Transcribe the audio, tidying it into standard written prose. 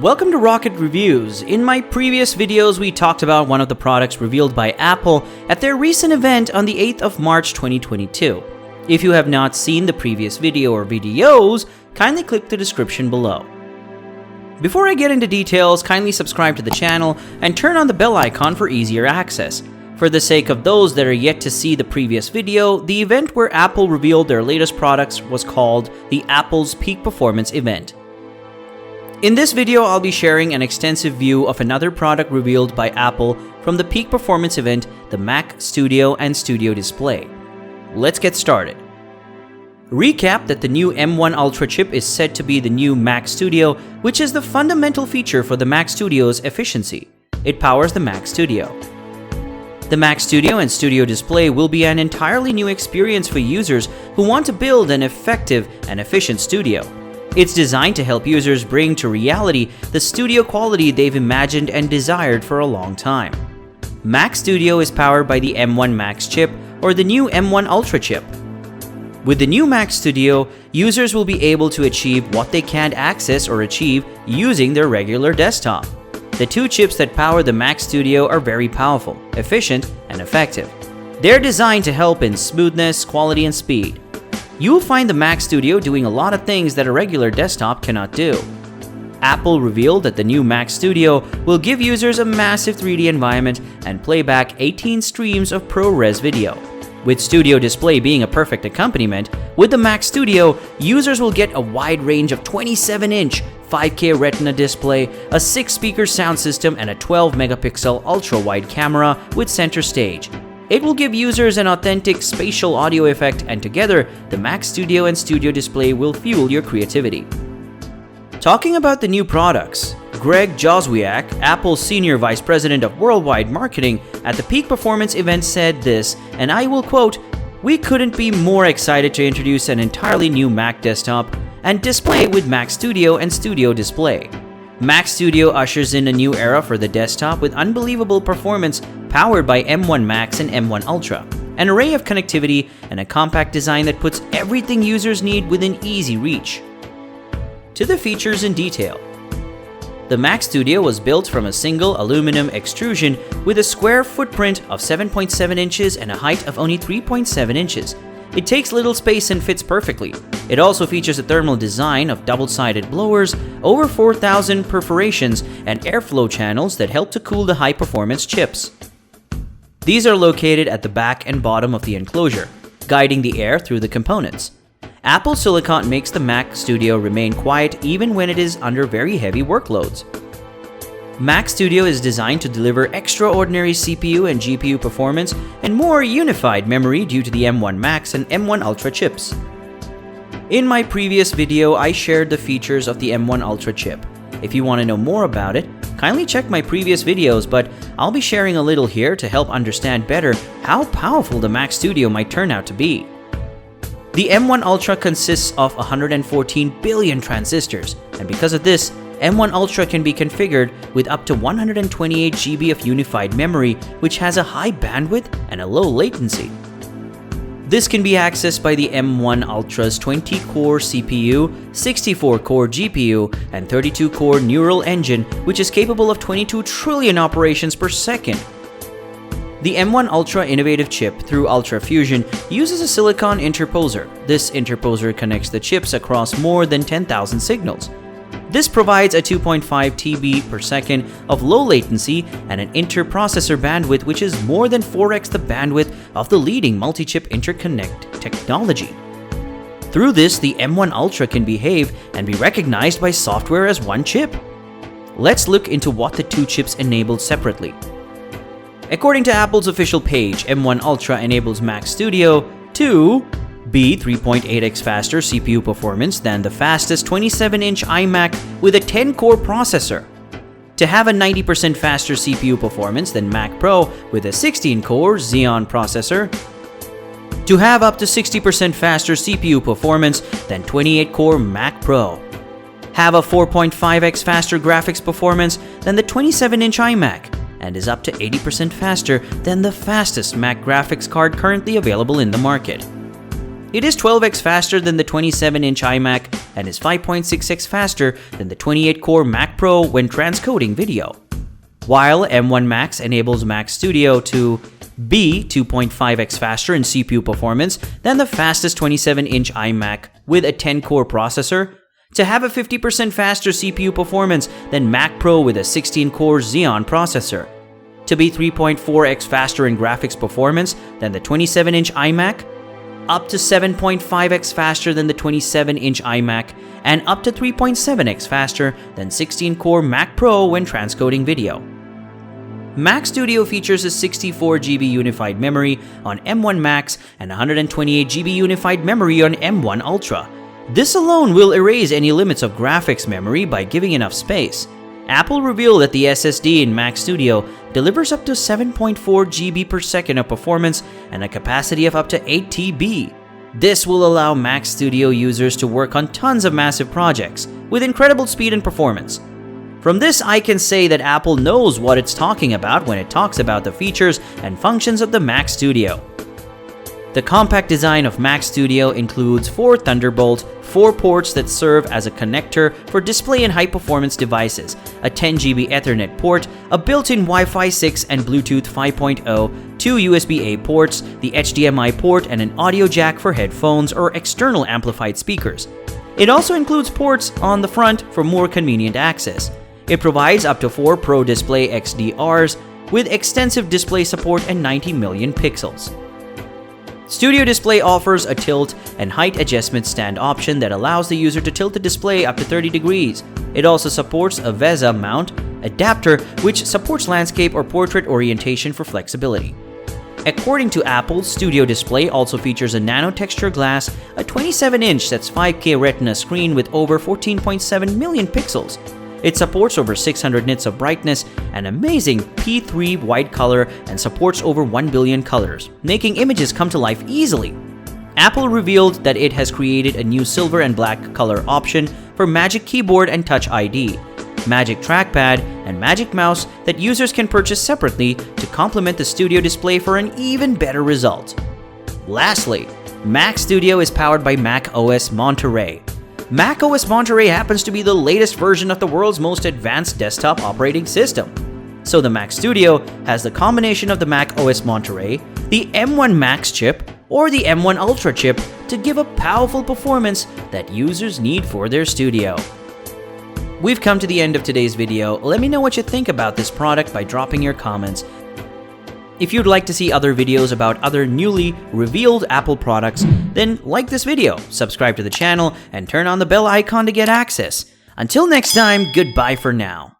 Welcome to Rocket Reviews. In my previous videos, we talked about one of the products revealed by Apple at their recent event on the 8th of March 2022. If you have not seen the previous video or videos, kindly click the description below. Before I get into details, kindly subscribe to the channel and turn on the bell icon for easier access. For the sake of those that are yet to see the previous video, the event where Apple revealed their latest products was called the Apple's Peak Performance event. In this video, I'll be sharing an extensive view of another product revealed by Apple from the Peak Performance event, the Mac Studio and Studio Display. Let's get started. Recap that the new M1 Ultra chip is said to be the new Mac Studio, which is the fundamental feature for the Mac Studio's efficiency. It powers the Mac Studio. The Mac Studio and Studio Display will be an entirely new experience for users who want to build an effective and efficient studio. It's designed to help users bring to reality the studio quality they've imagined and desired for a long time. Mac Studio is powered by the M1 Max chip or the new M1 Ultra chip. With the new Mac Studio, users will be able to achieve what they can't access or achieve using their regular desktop. The two chips that power the Mac Studio are very powerful, efficient, and effective. They're designed to help in smoothness, quality, and speed. You'll find the Mac Studio doing a lot of things that a regular desktop cannot do. Apple revealed that the new Mac Studio will give users a massive 3D environment and play back 18 streams of ProRes video. With Studio Display being a perfect accompaniment, with the Mac Studio, users will get a wide range of 27-inch 5K Retina display, a 6-speaker sound system, and a 12-megapixel ultra-wide camera with center stage. It will give users an authentic spatial audio effect, and together, the Mac Studio and Studio Display will fuel your creativity. Talking about the new products, Greg Joswiak, Apple's Senior Vice President of Worldwide Marketing at the Peak Performance event said this, and I will quote, "We couldn't be more excited to introduce an entirely new Mac desktop and display with Mac Studio and Studio Display. Mac Studio ushers in a new era for the desktop with unbelievable performance powered by M1 Max and M1 Ultra, an array of connectivity, and a compact design that puts everything users need within easy reach." To the features in detail. The Mac Studio was built from a single aluminum extrusion with a square footprint of 7.7 inches and a height of only 3.7 inches. It takes little space and fits perfectly. It also features a thermal design of double-sided blowers, over 4,000 perforations, and airflow channels that help to cool the high-performance chips. These are located at the back and bottom of the enclosure, guiding the air through the components. Apple Silicon makes the Mac Studio remain quiet even when it is under very heavy workloads. Mac Studio is designed to deliver extraordinary CPU and GPU performance and more unified memory due to the M1 Max and M1 Ultra chips. In my previous video, I shared the features of the M1 Ultra chip. If you want to know more about it, kindly check my previous videos, but I'll be sharing a little here to help understand better how powerful the Mac Studio might turn out to be. The M1 Ultra consists of 114 billion transistors, and because of this, M1 Ultra can be configured with up to 128 GB of unified memory, which has a high bandwidth and a low latency. This can be accessed by the M1 Ultra's 20-core CPU, 64-core GPU, and 32-core neural engine, which is capable of 22 trillion operations per second. The M1 Ultra innovative chip through Ultra Fusion uses a silicon interposer. This interposer connects the chips across more than 10,000 signals. This provides a 2.5 TB per second of low latency and an interprocessor bandwidth which is more than 4x the bandwidth of the leading multi-chip interconnect technology. Through this, the M1 Ultra can behave and be recognized by software as one chip. Let's look into what the two chips enable separately. According to Apple's official page, M1 Ultra enables Mac Studio to be 3.8x faster CPU performance than the fastest 27-inch iMac with a 10-core processor, to have a 90% faster CPU performance than Mac Pro with a 16-core Xeon processor, to have up to 60% faster CPU performance than 28-core Mac Pro, have a 4.5x faster graphics performance than the 27-inch iMac, and is up to 80% faster than the fastest Mac graphics card currently available in the market. It is 12x faster than the 27-inch iMac and is 5.6x faster than the 28-core Mac Pro when transcoding video. While M1 Max enables Mac Studio to be 2.5x faster in CPU performance than the fastest 27-inch iMac with a 10-core processor, to have a 50% faster CPU performance than Mac Pro with a 16-core Xeon processor, to be 3.4x faster in graphics performance than the 27-inch iMac, up to 7.5x faster than the 27-inch iMac, and up to 3.7x faster than 16-core Mac Pro when transcoding video. Mac Studio features a 64GB unified memory on M1 Max and 128GB unified memory on M1 Ultra. This alone will erase any limits of graphics memory by giving enough space. Apple revealed that the SSD in Mac Studio delivers up to 7.4 GB per second of performance and a capacity of up to 8 TB. This will allow Mac Studio users to work on tons of massive projects with incredible speed and performance. From this, I can say that Apple knows what it's talking about when it talks about the features and functions of the Mac Studio. The compact design of Mac Studio includes 4 Thunderbolt 4 ports that serve as a connector for display and high-performance devices, a 10GB Ethernet port, a built-in Wi-Fi 6 and Bluetooth 5.0, 2 USB-A ports, the HDMI port, and an audio jack for headphones or external amplified speakers. It also includes ports on the front for more convenient access. It provides up to 4 Pro Display XDRs with extensive display support and 90 million pixels. Studio Display offers a tilt and height adjustment stand option that allows the user to tilt the display up to 30 degrees. It also supports a VESA mount adapter, which supports landscape or portrait orientation for flexibility. According to Apple, Studio Display also features a nano texture glass, a 27-inch that's 5K Retina screen with over 14.7 million pixels. It supports over 600 nits of brightness, an amazing P3 white color, and supports over 1 billion colors, making images come to life easily. Apple revealed that it has created a new silver and black color option for Magic Keyboard and Touch ID, Magic Trackpad, and Magic Mouse that users can purchase separately to complement the Studio Display for an even better result. Lastly, Mac Studio is powered by Mac OS Monterey. Mac OS Monterey happens to be the latest version of the world's most advanced desktop operating system. So the Mac Studio has the combination of the Mac OS Monterey, the M1 Max chip, or the M1 Ultra chip to give a powerful performance that users need for their studio. We've come to the end of today's video. Let me know what you think about this product by dropping your comments. If you'd like to see other videos about other newly revealed Apple products, then like this video, subscribe to the channel, and turn on the bell icon to get access. Until next time, goodbye for now.